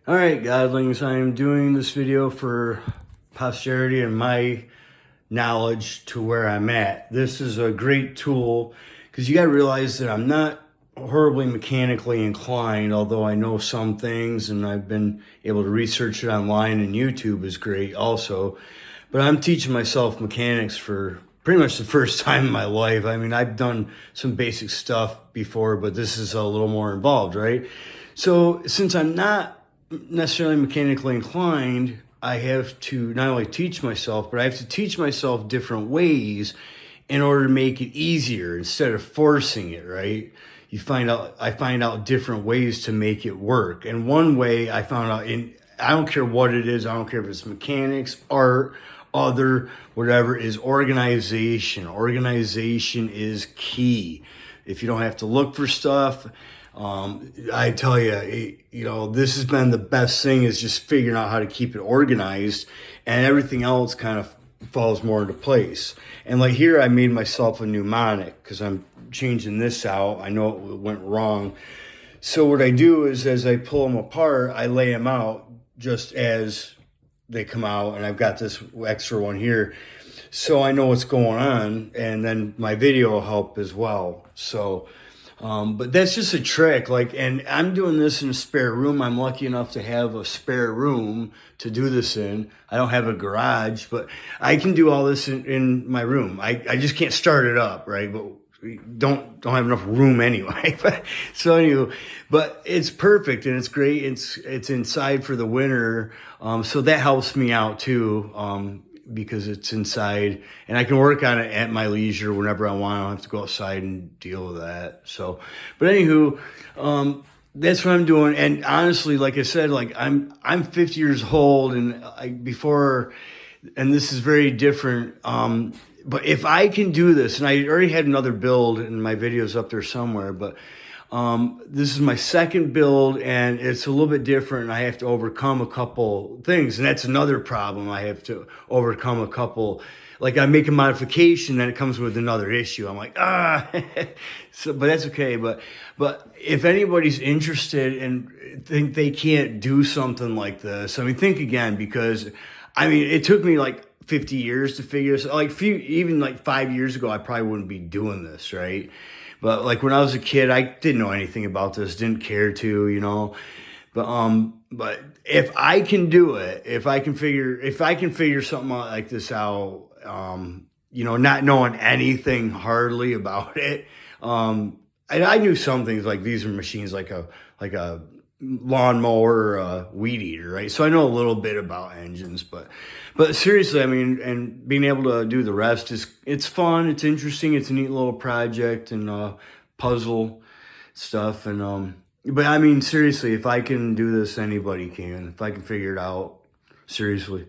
All right, godlings, I am doing this video for posterity and my knowledge to where I'm at. This is a great tool because you got to realize that I'm not horribly mechanically inclined, although I know some things and I've been able to research it online, and YouTube is great also. But I'm teaching myself mechanics for pretty much the first time in my life. I mean, I've done some basic stuff before, but this is a little more involved, right? So since I'm not necessarily mechanically inclined, I have to not only teach myself, but I have to teach myself different ways in order to make it easier instead of forcing it, right? I find out different ways to make it work. And one way I found out, I don't care what it is, I don't care if it's mechanics, art, other, whatever, is organization. Organization is key. If you don't have to look for stuff, I tell you, this has been the best thing, is just figuring out how to keep it organized, and everything else kind of falls more into place. And like here, I made myself a mnemonic because I'm changing this out. I know it went wrong. So what I do is, as I pull them apart, I lay them out just as they come out, and I've got this extra one here, so I know what's going on, and then my video will help as well. So but that's just a trick, and I'm doing this in a spare room. I'm lucky enough to have a spare room to do this in. I don't have a garage, but I can do all this in my room. I just can't start it up, right? But we don't have enough room anyway. So anyway, but it's perfect and it's great. It's inside for the winter. So that helps me out too. Because it's inside and I can work on it at my leisure whenever I want. I don't have to go outside and deal with that. So, but anywho, that's what I'm doing. And honestly, like I said, I'm 50 years old, and and this is very different. But if I can do this, and I already had another build, and my video's up there somewhere, but this is my second build, and it's a little bit different, and I have to overcome a couple things, and that's another problem. I have to overcome a couple, like I make a modification, then it comes with another issue. I'm like, so, but that's okay. But if anybody's interested and think they can't do something like this, I mean, think again, because I mean, it took me like 50 years to figure this out. Even like 5 years ago, I probably wouldn't be doing this, right? But like when I was a kid, I didn't know anything about this, didn't care to, but if I can do it, if I can figure something like this out, not knowing anything hardly about it, I knew some things, like these are machines like a lawnmower or a weed eater, right? So I know a little bit about engines, but seriously, I mean, and being able to do the rest it's fun, it's interesting, it's a neat little project and puzzle stuff. And but I mean, seriously, if I can do this, anybody can. If I can figure it out, seriously.